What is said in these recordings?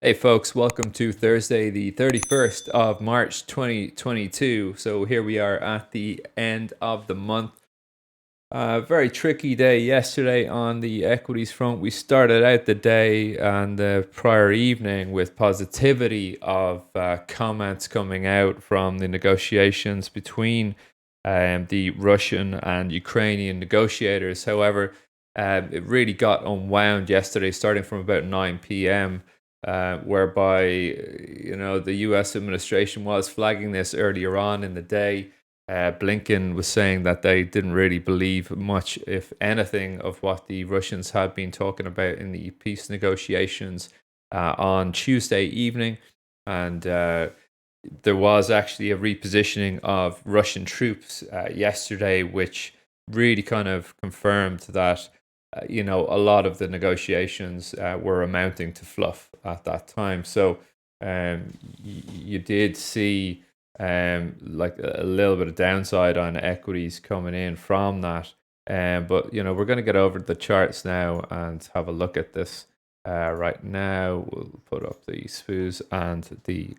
Hey folks, welcome to Thursday, the 31st of March 2022. So here we are at the end of the month. Very tricky day yesterday on the equities front. We started out the day and the prior evening with positivity of comments coming out from the negotiations between the Russian and Ukrainian negotiators. However, it really got unwound yesterday, starting from about 9 p.m. Whereby the U.S. administration was flagging this earlier on in the day. Blinken was saying that they didn't really believe much, if anything, of what the Russians had been talking about in the peace negotiations on Tuesday evening. And there was actually a repositioning of Russian troops yesterday, which really kind of confirmed that a lot of the negotiations were amounting to fluff at that time. So you did see like a little bit of downside on equities coming in from that. But we're going to get over the charts now and have a look at this right now. We'll put up the SPOs and the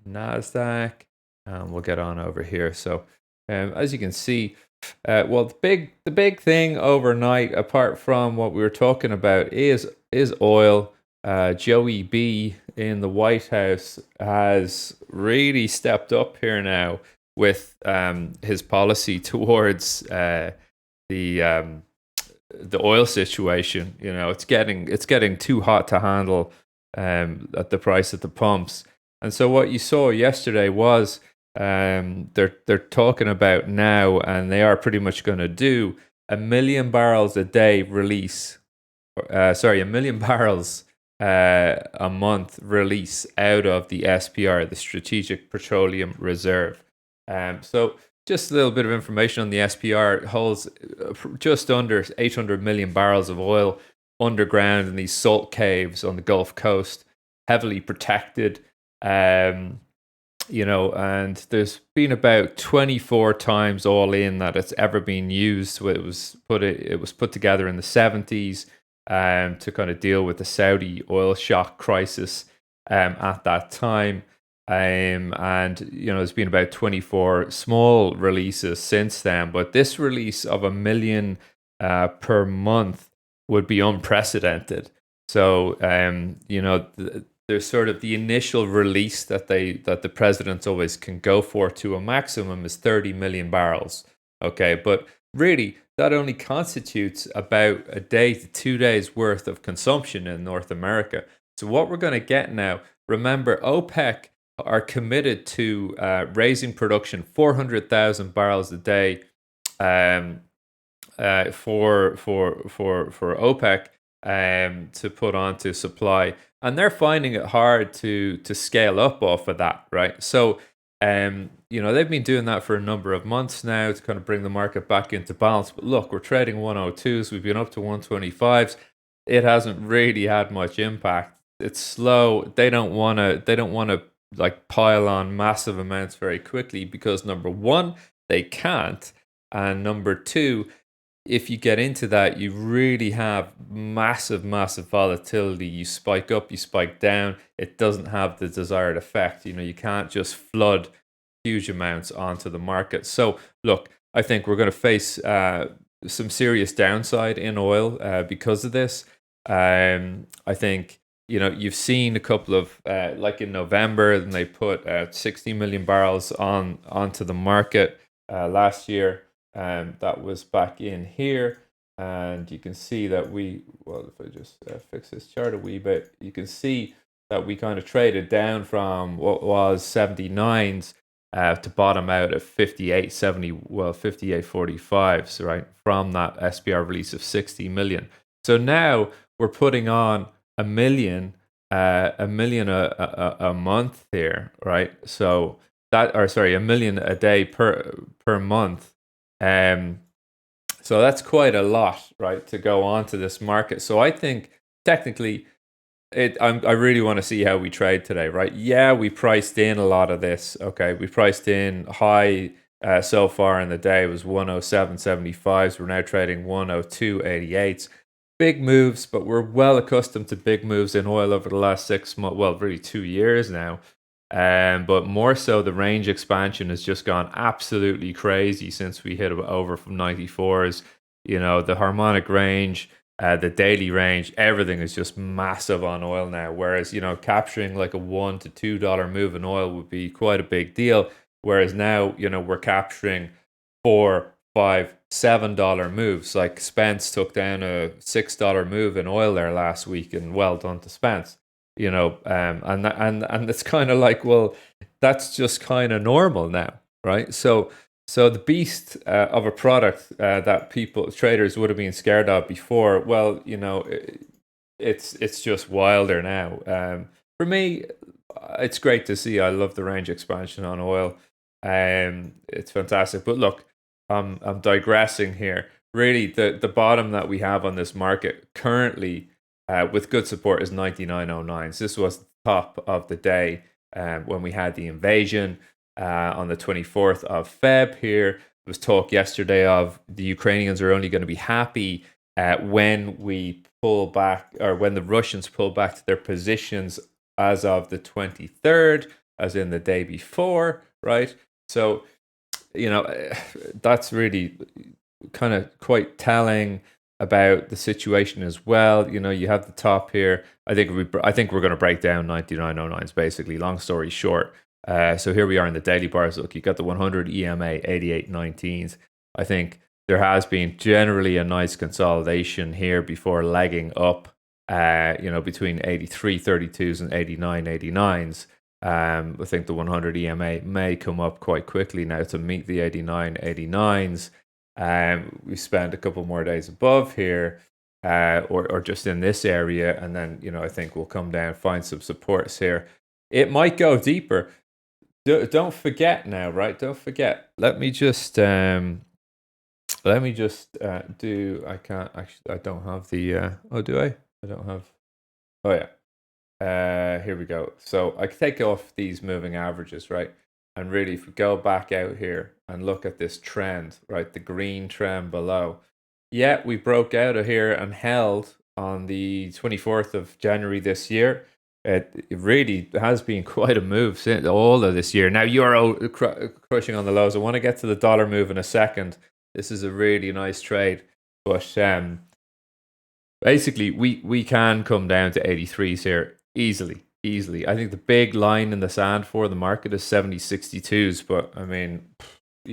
Nasdaq, and we'll get on over here. So as you can see, well, the big thing overnight, apart from what we were talking about, is oil. Joey B in the White House has really stepped up here now with his policy towards the oil situation. It's getting too hot to handle at the price at the pumps. And so what you saw yesterday was they're talking about now, and they are pretty much going to do 1 million barrels a day release. 1 million barrels a month release out of the SPR, the Strategic Petroleum Reserve. So just a little bit of information on the SPR. It holds just under 800 million barrels of oil underground in these salt caves on the Gulf Coast, heavily protected. And there's been about 24 times all in that it's ever been used. It was put together in the 70s to kind of deal with the Saudi oil shock crisis at that time. And there's been about 24 small releases since then. But this release of 1 million per month would be unprecedented. So there's sort of the initial release that the presidents always can go for to a maximum is 30 million barrels. Okay, but really that only constitutes about a day to 2 days worth of consumption in North America. So what we're going to get now, remember, OPEC are committed to raising production 400,000 barrels a day for OPEC to put onto supply, and they're finding it hard to scale up off of that, right? So they've been doing that for a number of months now to kind of bring the market back into balance. But look, we're trading 102s. We've been up to 125s. It hasn't really had much impact. It's slow. They don't want to like pile on massive amounts very quickly because number one, they can't, and number two, if you get into that, you really have massive volatility. You spike up, you spike down. It doesn't have the desired effect. You can't just flood huge amounts onto the market. So look, I think we're going to face some serious downside in oil because of this. I think you've seen a couple of like in November, and they put 60 million barrels onto the market last year. That was back in here, and you can see that if I just fix this chart a wee bit, you can see that we kind of traded down from what was 79s to bottom out at 58.45s, right, from that SPR release of 60 million. So now we're putting on a million a month here, right? So a million a day per month. So that's quite a lot, right, to go on to this market. So I think technically, I really want to see how we trade today, right? Yeah, we priced in a lot of this. Okay, we priced in high so far in the day. It was 107.75s. We're now trading 102.88s. big moves, but we're well accustomed to big moves in oil over the last 6 months. Well, really 2 years now. But more so, the range expansion has just gone absolutely crazy since we hit over from 94s. The harmonic range, the daily range, everything is just massive on oil now. Whereas, capturing like a $1 to $2 move in oil would be quite a big deal. Whereas now, we're capturing 4, 5, $7 moves. Like Spence took down a $6 move in oil there last week, and well done to Spence. And it's kind of like, well, that's just kind of normal now, right? So the beast of a product that traders would have been scared of before, well, it's just wilder now. For me, it's great to see. I love the range expansion on oil. It's fantastic. But look, I'm digressing here. Really, the bottom that we have on this market currently, with good support, is 99.09. So this was the top of the day when we had the invasion on the 24th of Feb. Here there was talk yesterday of the Ukrainians are only going to be happy when we pull back, or when the Russians pull back to their positions as of the 23rd, as in the day before, right? So, that's really kind of quite telling about the situation as well. You have the top here. I think we're going to break down 99.09s basically. Long story short. So here we are in the daily bars. Look, you got the 100 EMA 88.19s. I think there has been generally a nice consolidation here before legging up. Between 83.32s and 89.89s. I think the 100 EMA may come up quite quickly now to meet the 89.89s. We spend a couple more days above here, or just in this area, and then I think we'll come down, find some supports here. It might go deeper. Don't forget now, right? Don't forget. Let me just do. I can't actually. I don't have the. Oh, do I? I don't have. Oh yeah. Here we go. So I can take off these moving averages, right? And really, if we go back out here and look at this trend, right, the green trend below, yeah, we broke out of here and held on the 24th of January this year. It really has been quite a move since all of this year. Now, euro crushing on the lows. I want to get to the dollar move in a second. This is a really nice trade. But basically, we can come down to 83s here easily. I think the big line in the sand for the market is 70.62s. But I mean,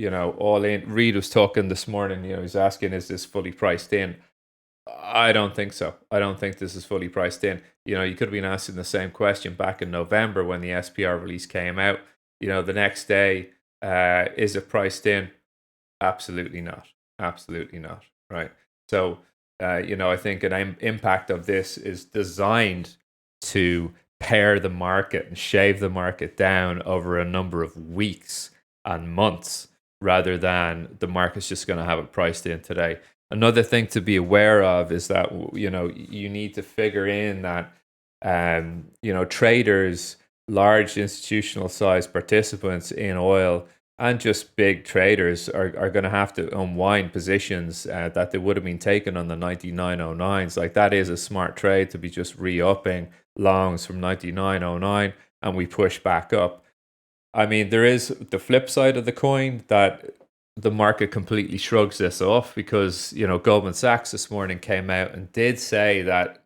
all in. Reed was talking this morning. He's asking, is this fully priced in? I don't think so. I don't think this is fully priced in. You could have been asking the same question back in November when the SPR release came out. The next day, is it priced in? Absolutely not. Absolutely not. Right. So, I think an impact of this is designed to pair the market and shave the market down over a number of weeks and months, rather than the market's just going to have it priced in today. Another thing to be aware of is that you need to figure in that traders, large institutional sized participants in oil, and just big traders are going to have to unwind positions that they would have been taken on the 99.09s. Like, that is a smart trade to be just re-upping longs from 99.09, and we push back up. I mean, there is the flip side of the coin that the market completely shrugs this off, because Goldman Sachs this morning came out and did say that,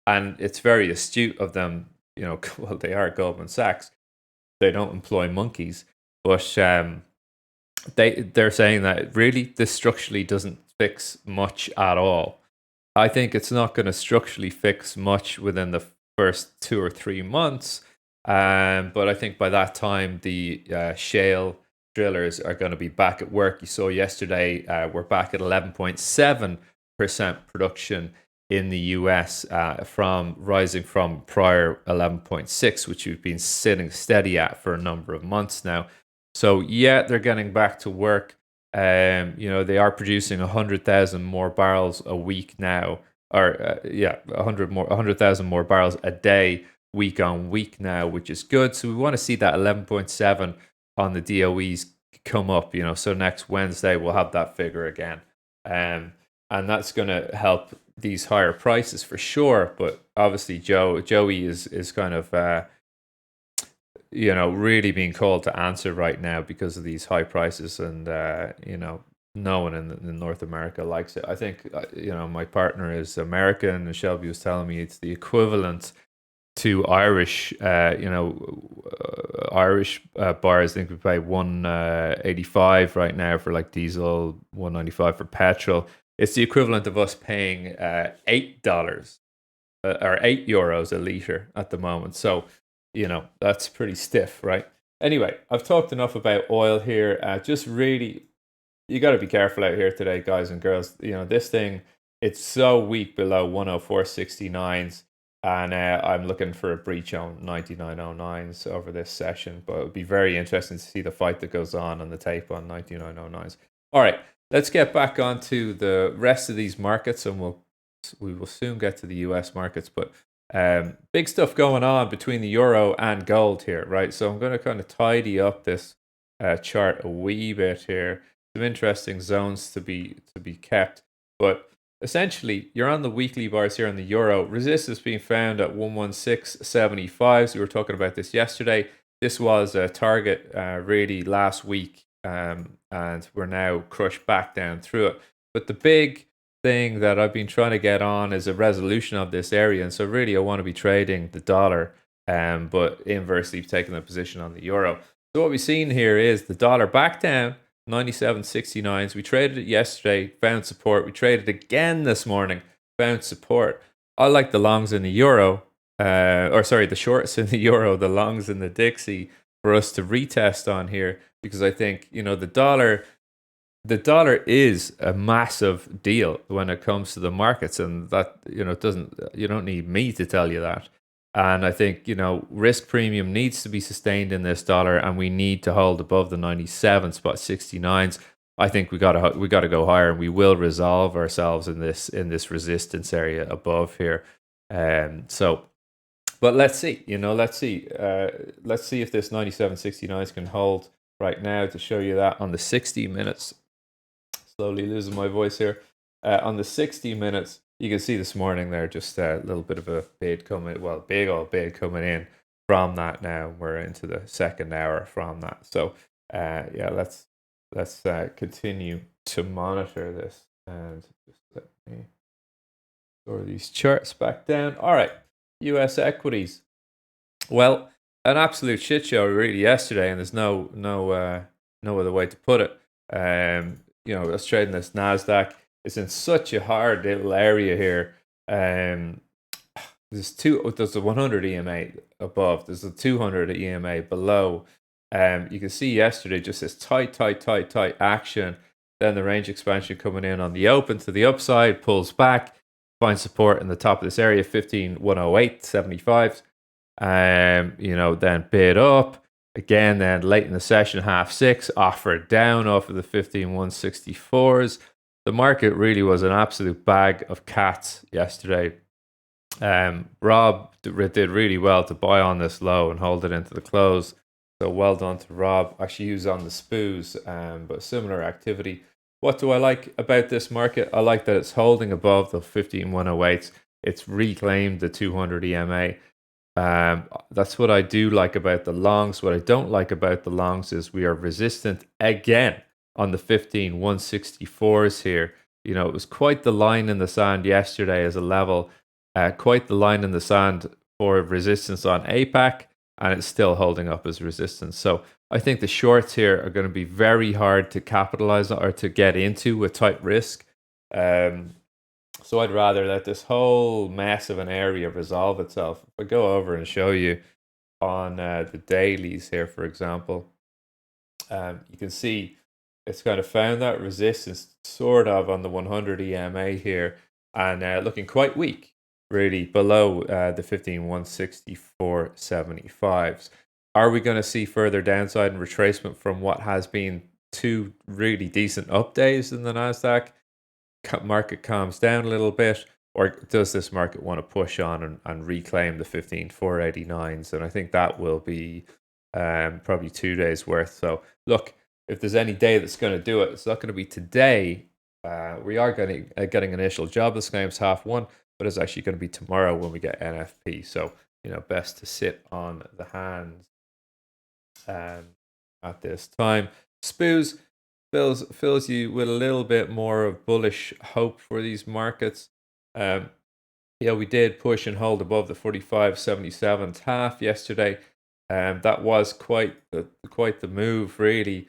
and it's very astute of them. Well, they are Goldman Sachs. They don't employ monkeys, but they're saying that really this structurally doesn't fix much at all. I think it's not going to structurally fix much within the first 2 or 3 months, but I think by that time the shale drillers are going to be back at work. You saw yesterday we're back at 11.7% production in the US, from rising from prior 11.6, which we've been sitting steady at for a number of months now. So yeah, they're getting back to work. They are producing 100,000 more barrels a week now, or 100,000 more barrels a day, week on week now, which is good. So we want to see that 11.7 on the DOEs come up. So next Wednesday we'll have that figure again. and that's going to help these higher prices for sure. But obviously, Joey is kind of really being called to answer right now because of these high prices, and no one in North America likes it. I think my partner is American, and Shelby was telling me it's the equivalent to Irish, Irish bars. I think we pay 185 right now for like diesel, 195 for petrol. It's the equivalent of us paying $8 or €8 a liter at the moment. So, that's pretty stiff, right? Anyway, I've talked enough about oil here. Just really, you got to be careful out here today, guys and girls. This thing, it's so weak below 104.69s. And I'm looking for a breach on 99.09s over this session. But it would be very interesting to see the fight that goes on the tape on 99.09s. All right, let's get back onto the rest of these markets, and we will soon get to the US markets. But big stuff going on between the euro and gold here, right? So I'm going to kind of tidy up this chart a wee bit here. Some interesting zones to be kept, but essentially you're on the weekly bars here on the euro. Resistance being found at 116.75. So we were talking about this yesterday. This was a target really last week, and we're now crushed back down through it. But the big thing that I've been trying to get on is a resolution of this area, and so really I want to be trading the dollar, but inversely taking a position on the euro. So what we've seen here is the dollar back down 97.69s. We traded it yesterday, found support. We traded again this morning, found support. I like the longs in the euro, the shorts in the euro, the longs in the Dixie for us to retest on here, because I think the dollar is a massive deal when it comes to the markets, and that you don't need me to tell you that. And I think risk premium needs to be sustained in this dollar, and we need to hold above the 97.69s. I think we got to go higher, and we will resolve ourselves in this resistance area above here. But let's see. Let's see if this 97.69s can hold right now. To show you that on the 60 minutes, slowly losing my voice here. On the 60 minutes, you can see this morning there just a little bit of a bid coming, big old bid coming in from that now. We're into the second hour from that. So let's continue to monitor this, and just let me throw these charts back down. All right, US equities. Well, an absolute shit show really yesterday, and there's no other way to put it. Let's trade in this Nasdaq. It's in such a hard little area here. There's the 100 EMA above. There's the 200 EMA below. You can see yesterday just this tight action. Then the range expansion coming in on the open to the upside, pulls back, finds support in the top of this area, 15,108.75. Then bid up. Again, then late in the session, 6:30, offered down off of the 15,164s. The market really was an absolute bag of cats yesterday. Rob did really well to buy on this low and hold it into the close. So well done to Rob. Actually, he was on the spoos, but similar activity. What do I like about this market? I like that it's holding above the 15,108s. It's reclaimed the 200 EMA. That's what I do like about the longs. What I don't like about the longs is we are resistant again on the 15,164s here. It was quite the line in the sand yesterday as a level, quite the line in the sand for resistance on APAC, and it's still holding up as resistance. So I think the shorts here are going to be very hard to capitalize on or to get into with tight risk. So I'd rather let this whole mess of an area resolve itself. If I go over and show you on the dailies here, for example, you can see it's kind of found that resistance sort of on the 100 EMA here, and looking quite weak, really, below the 15,164.75s. Are we going to see further downside and retracement from what has been two really decent up days in the NASDAQ? Market calms down a little bit, or does this market want to push on and reclaim the 15,489s? And I think that will be probably 2 days worth. So look, if there's any day that's going to do it, it's not going to be today. We are getting initial jobless claims 1:30, but it's actually going to be tomorrow when we get NFP. So best to sit on the hands um, at this time. SPOOs fills you with a little bit more of bullish hope for these markets. We did push and hold above the 45.77 half yesterday. That was quite the move, really.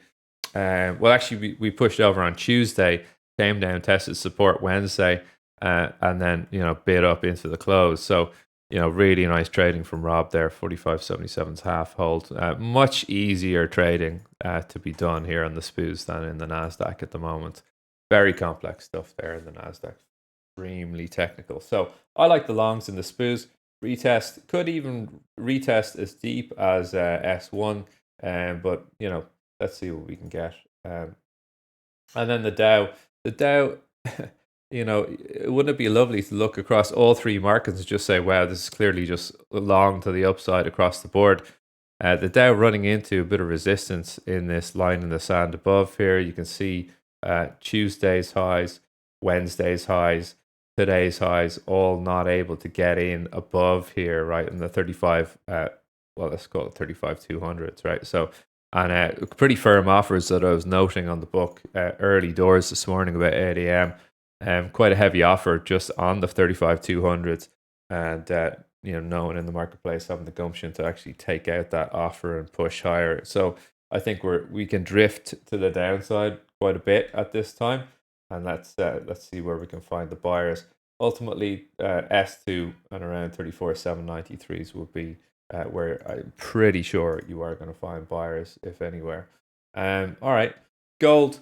Well, actually, we pushed over on Tuesday, came down, tested support Wednesday, and then bid up into the close. So really nice trading from Rob there. 45.77's half hold. Much easier trading to be done here on the SPOOs than in the Nasdaq at the moment. Very complex stuff there in the Nasdaq. Extremely technical. So I like the longs in the SPOOs. Retest could even retest as deep as S1, but let's see what we can get. And then the Dow, wouldn't it be lovely to look across all three markets and just say, wow, this is clearly just long to the upside across the board. The Dow running into a bit of resistance in this line in the sand above here. You can see Tuesday's highs, Wednesday's highs, today's highs, all not able to get in above here, right, in the 35, let's call it 35,200s, right? So, and pretty firm offers that I was noting on the book early doors this morning about 8 a.m. Quite a heavy offer just on the 35,200s, and no one in the marketplace having the gumption to actually take out that offer and push higher. So I think we can drift to the downside quite a bit at this time, and let's see where we can find the buyers. Ultimately, S2 and around 34,793s will be where I'm pretty sure you are going to find buyers, if anywhere. All right, gold.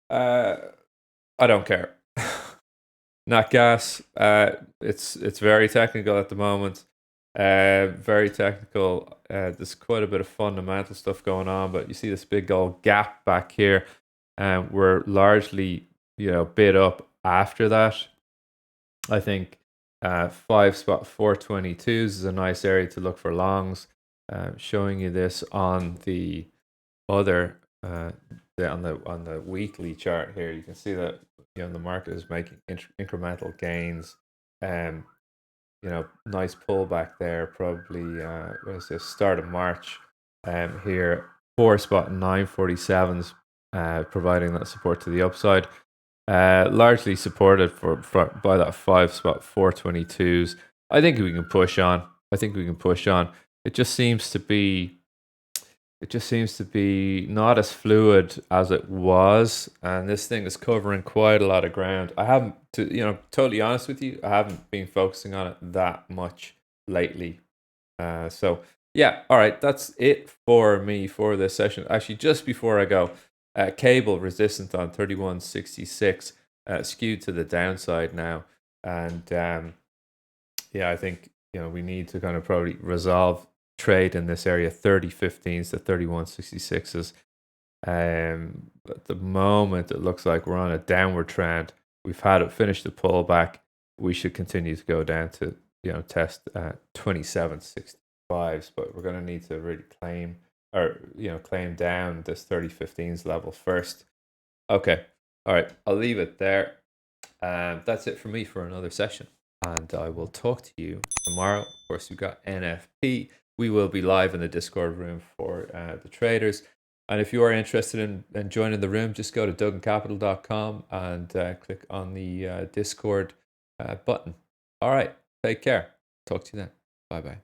I don't care. Nat gas. It's very technical at the moment. Very technical. There's quite a bit of fundamental stuff going on, but you see this big old gap back here, and we're largely bid up after that. I think 5.422s is a nice area to look for longs. Showing you this on the other on the weekly chart here, you can see that the market is making incremental gains. Nice pullback there. Probably what is this? Start of March. Here 4.947s, providing that support to the upside. Largely supported by that 5.422s. I think we can push on. It just seems to be not as fluid as it was, and this thing is covering quite a lot of ground. I haven't, totally honest with you, I haven't been focusing on it that much lately. So yeah, all right, that's it for me for this session. Actually, just before I go, cable resistant on 31.66, skewed to the downside now, and I think we need to kind of probably resolve trade in this area, 30.15s to 31.66s. At the moment, it looks like we're on a downward trend. We've had it finish the pullback. We should continue to go down to test 27.65s, but we're going to need to really claim down this 30.15s level first. Okay, all right, I'll leave it there. That's it for me for another session, and I will talk to you tomorrow. Of course, we've got NFP. We will be live in the Discord room for the traders. And if you are interested in joining the room, just go to duggancapital.com and click on the Discord button. All right, take care. Talk to you then. Bye-bye.